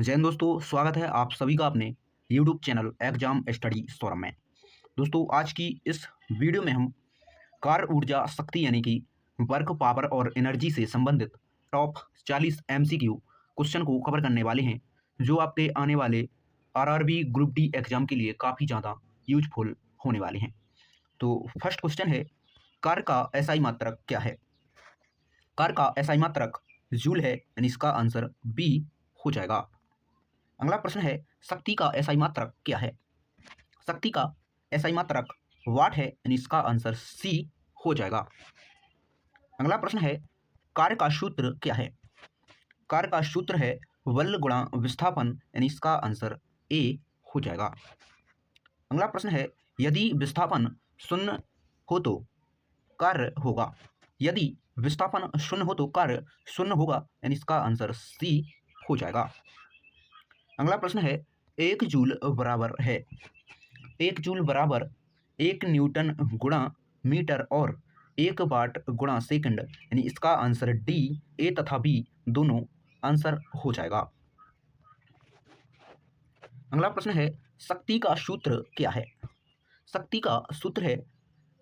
जय हिंद दोस्तों, स्वागत है आप सभी का अपने YouTube channel exam study forum में। दोस्तों, आज की इस वीडियो में हम कार्य ऊर्जा शक्ति यानी कि वर्क पावर और एनर्जी से संबंधित टॉप 40 एमसीक्यू क्वेश्चन को कवर करने वाले हैं, जो आपके आने वाले आरआरबी ग्रुप डी एग्जाम के लिए काफ़ी ज़्यादा यूजफुल होने वाले हैं। तो फर्स्ट क्वेश्चन है, कार्य का एसआई मात्रक क्या है? कार्य का एसआई मात्रक जूल है, यानी इसका आंसर बी हो जाएगा। अगला प्रश्न है, शक्ति का एसआई मात्रक क्या है? शक्ति का एसआई मात्रक वाट है, यानी इसका आंसर सी हो जाएगा। अगला प्रश्न है, कार्य का सूत्र क्या है? कार्य का सूत्र है बल गुणा विस्थापन, यानी इसका आंसर ए हो जाएगा। अगला प्रश्न है, यदि विस्थापन शून्य हो तो कार्य होगा। यदि विस्थापन शून्य हो तो कार्य शून्य होगा, यानी इसका आंसर सी हो जाएगा। अगला प्रश्न है, एक जूल बराबर है। एक जूल बराबर 1 न्यूटन गुणा मीटर और 1 वाट गुणा सेकंड, यानी इसका आंसर डी, ए तथा बी दोनों आंसर हो जाएगा। अगला प्रश्न है, शक्ति का सूत्र क्या है? शक्ति का सूत्र है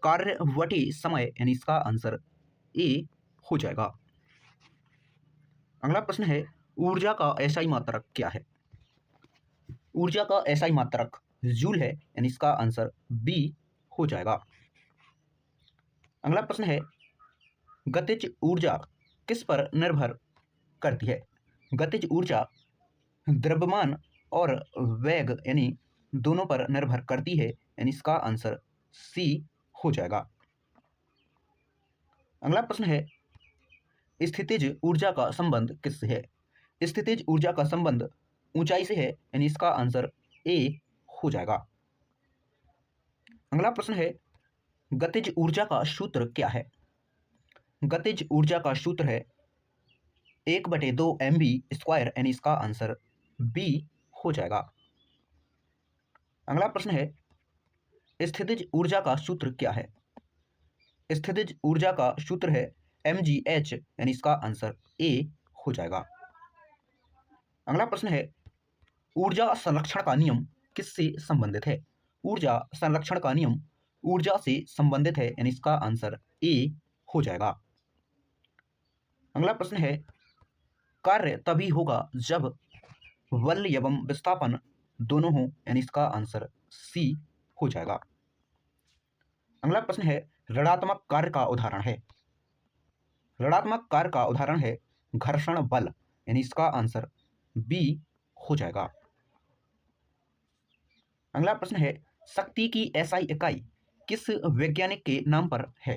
कार्य बटे समय, यानी इसका आंसर ए हो जाएगा। अगला प्रश्न है, ऊर्जा का एसआई मात्रक क्या है? ऊर्जा का एसआई मात्रक जूल है, यानी इसका आंसर बी हो जाएगा। अगला प्रश्न है, गतिज ऊर्जा किस पर निर्भर करती है? गतिज ऊर्जा द्रव्यमान और वेग यानी दोनों पर निर्भर करती है, यानी इसका आंसर सी हो जाएगा। अगला प्रश्न है, स्थितिज ऊर्जा का संबंध किससे है? स्थितिज ऊर्जा का संबंध ऊंचाई से है, यानी इसका आंसर ए हो जाएगा। अगला प्रश्न है, गतिज ऊर्जा का सूत्र क्या है? गतिज ऊर्जा का सूत्र है 1/2 mv², यानी इसका आंसर बी हो जाएगा। अगला प्रश्न है, स्थितिज ऊर्जा का सूत्र क्या है? स्थितिज ऊर्जा का सूत्र है mgh, यानी इसका आंसर ए हो जाएगा। अगला प्रश्न है, ऊर्जा संरक्षण का नियम किससे संबंधित है? ऊर्जा संरक्षण का नियम ऊर्जा से संबंधित है, यानी इसका आंसर ए हो जाएगा। अगला प्रश्न है, कार्य तभी होगा जब बल एवं विस्थापन दोनों हो, यानी इसका आंसर सी हो जाएगा। अगला प्रश्न है, ऋणात्मक कार्य का उदाहरण है। ऋणात्मक कार्य का उदाहरण है घर्षण बल, यानी इसका आंसर बी हो जाएगा। अगला प्रश्न है, शक्ति की एसआई इकाई किस वैज्ञानिक के नाम पर है?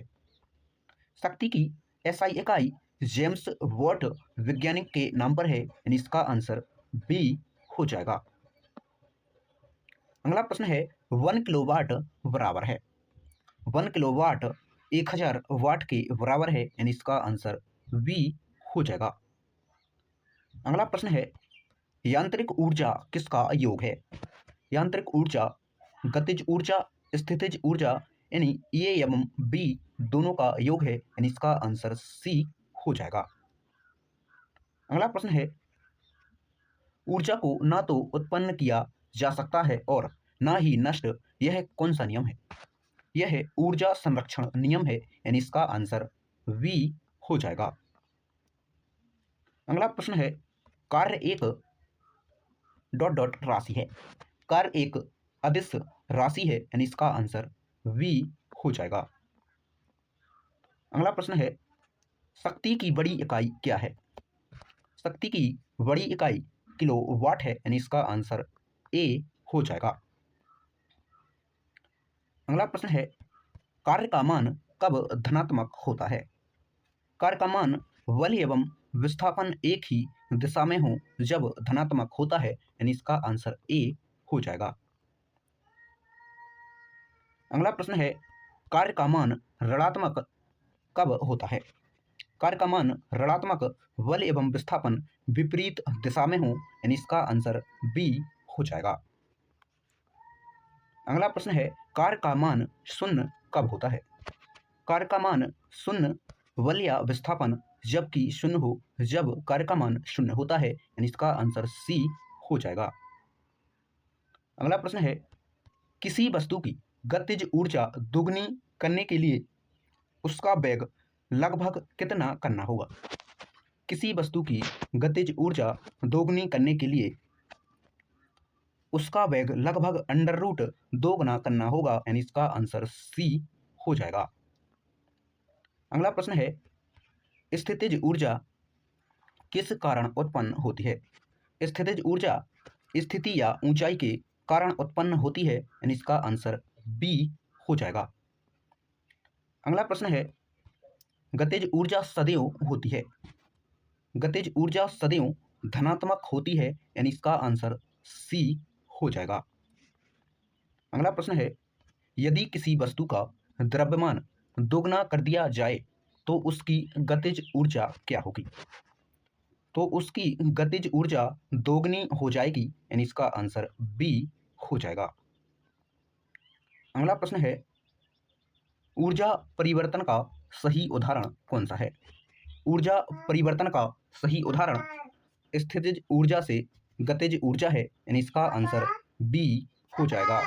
शक्ति की एसआई इकाई जेम्स वॉट वैज्ञानिक के नाम पर है, यानी इसका आंसर बी हो जाएगा। अगला प्रश्न है, 1 किलोवाट बराबर है। 1 किलोवाट 1000 वाट के बराबर है, यानी इसका आंसर बी हो जाएगा। अगला प्रश्न है, यांत्रिक ऊर्जा किसका योग है? यांत्रिक ऊर्जा गतिज ऊर्जा स्थितिज ऊर्जा, यानी ए एवं बी दोनों का योग है, यानी इसका आंसर सी हो जाएगा। अगला प्रश्न है, ऊर्जा को ना तो उत्पन्न किया जा सकता है और ना ही नष्ट, यह कौन सा नियम है? यह ऊर्जा संरक्षण नियम है, यानी इसका आंसर वी हो जाएगा। अगला प्रश्न है, कार्य एक डॉट डॉट राशि है। कार्य एक अदिश राशि है, यानी इसका आंसर वी हो जाएगा। अगला प्रश्न है, शक्ति की बड़ी इकाई क्या है? शक्ति की बड़ी इकाई किलोवाट है, यानी इसका आंसर ए हो जाएगा। अगला प्रश्न है, कार्य का मान कब धनात्मक होता है? कार्य का मान बल एवं विस्थापन एक ही दिशा में हो जब धनात्मक होता है, यानी इसका आंसर ए हो जाएगा। अगला प्रश्न है, कार्य का मान ऋणात्मक कब होता है? कार्य का मान ऋणात्मक बल एवं विस्थापन विपरीत दिशा में हो, यानी इसका आंसर बी हो जाएगा। अगला प्रश्न है, कार्य का मान शून्य कब होता है? कार्य का मान शून्य बल या विस्थापन जबकि शून्य हो जब कार्य का मान शून्य होता है, यानी इसका आंसर सी हो जाएगा। अगला प्रश्न है, किसी वस्तु की गतिज ऊर्जा दोगुनी करने के लिए उसका वेग लगभग कितना करना होगा? किसी वस्तु की गतिज ऊर्जा दोगुनी करने के लिए उसका वेग लगभग अंडर रूट 2 गुना करना होगा, यानी इसका आंसर सी हो जाएगा। अगला प्रश्न है, स्थितिज ऊर्जा किस कारण उत्पन्न होती है? स्थितिज ऊर्जा स्थिति या ऊंचाई के कारण उत्पन्न होती है, यानी इसका आंसर बी हो जाएगा। अगला प्रश्न है, गतिज ऊर्जा सदैव होती है। गतिज ऊर्जा सदैव धनात्मक होती है, यानी इसका आंसर सी हो जाएगा। अगला प्रश्न है, यदि किसी वस्तु का द्रव्यमान दोगुना कर दिया जाए तो उसकी गतिज ऊर्जा क्या होगी? तो उसकी गतिज ऊर्जा दोगुनी हो जाएगी, यानी इसका आंसर बी हो जाएगा। अगला प्रश्न है, ऊर्जा परिवर्तन का सही उदाहरण कौन सा है? ऊर्जा परिवर्तन का सही उदाहरण स्थितिज ऊर्जा से गतिज ऊर्जा है, यानी इसका आंसर बी हो जाएगा।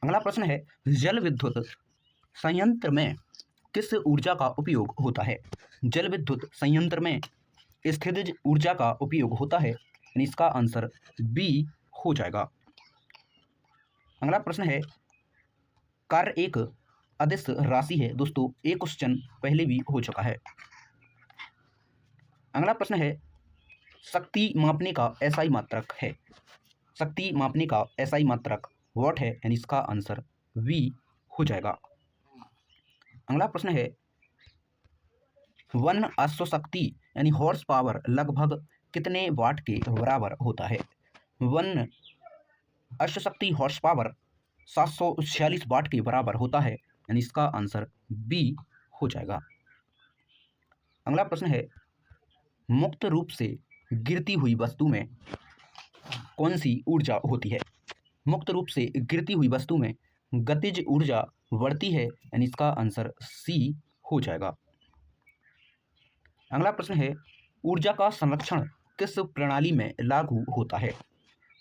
अगला प्रश्न है, जल विद्युत संयंत्र में किस ऊर्जा का उपयोग होता है? जल विद्युत संयंत्र में स्थितिज ऊर्जा का उपयोग होता है, यानी इसका आंसर बी हो जाएगा। अगला प्रश्न है, कार्य एक अदिश राशि है। दोस्तों, एक क्वेश्चन पहले भी हो चुका है। अगला प्रश्न है, शक्ति मापने का एसआई मात्रक है। शक्ति मापने का एसआई मात्रक वॉट है, यानी इसका आंसर वी हो जाएगा। अगला प्रश्न है, 1 अश्वशक्ति यानी हॉर्स पावर लगभग कितने वाट के बराबर होता है? 1 अश्वशक्ति हॉर्स पावर 746 वाट के बराबर होता है, यानी इसका आंसर बी हो जाएगा। अगला प्रश्न है, मुक्त रूप से गिरती हुई वस्तु में कौन सी ऊर्जा होती है? मुक्त रूप से गिरती हुई वस्तु में गतिज ऊर्जा बढ़ती है, यानी इसका आंसर सी हो जाएगा। अगला प्रश्न है, ऊर्जा का संरक्षण किस प्रणाली में लागू होता है?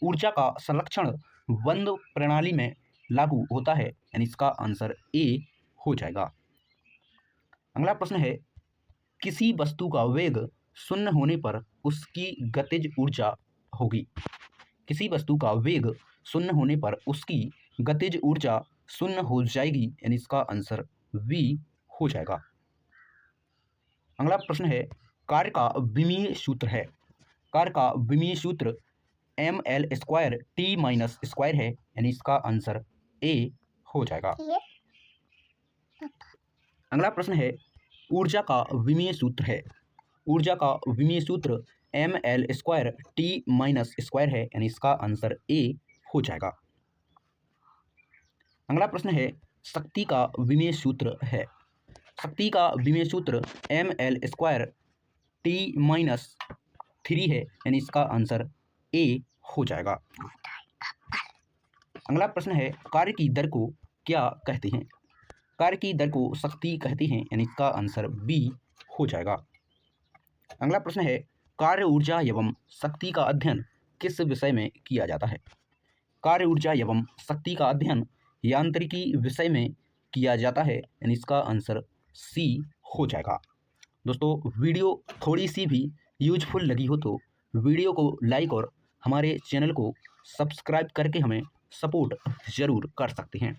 ऊर्जा का संरक्षण बंद प्रणाली में लागू होता है, यानी इसका आंसर ए हो जाएगा। अगला प्रश्न है, किसी वस्तु का वेग शून्य होने पर उसकी गतिज ऊर्जा होगी। किसी वस्तु का वेग शून्य होने पर उसकी गतिज ऊर्जा शून्य हो जाएगी, यानी इसका आंसर बी हो जाएगा। अगला प्रश्न है, कार्य का विमीय सूत्र है। कार्य का विमीय सूत्र ml² t - है, यानी इसका आंसर ए हो जाएगा। अगला प्रश्न है, ऊर्जा का विमीय सूत्र है। ऊर्जा का विमीय सूत्र ml² t - है, यानी इसका आंसर ए हो जाएगा। अगला प्रश्न है, शक्ति का विमीय सूत्र है। शक्ति का विमीय सूत्र ml² t - है, यानी इसका आंसर ए हो जाएगा। अगला प्रश्न है, कार्य की दर को क्या कहते हैं? कार्य की दर को शक्ति कहते हैं, यानी इसका आंसर बी हो जाएगा। अगला प्रश्न है, कार्य ऊर्जा एवं शक्ति का अध्ययन किस विषय में किया जाता है? कार्य ऊर्जा एवं शक्ति का अध्ययन यांत्रिकी विषय में किया जाता है, यानी इसका आंसर सी हो जाएगा। दोस्तों, वीडियो थोड़ी सी भी यूजफुल लगी हो तो वीडियो को लाइक और हमारे चैनल को सब्सक्राइब करके हमें सपोर्ट ज़रूर कर सकते हैं।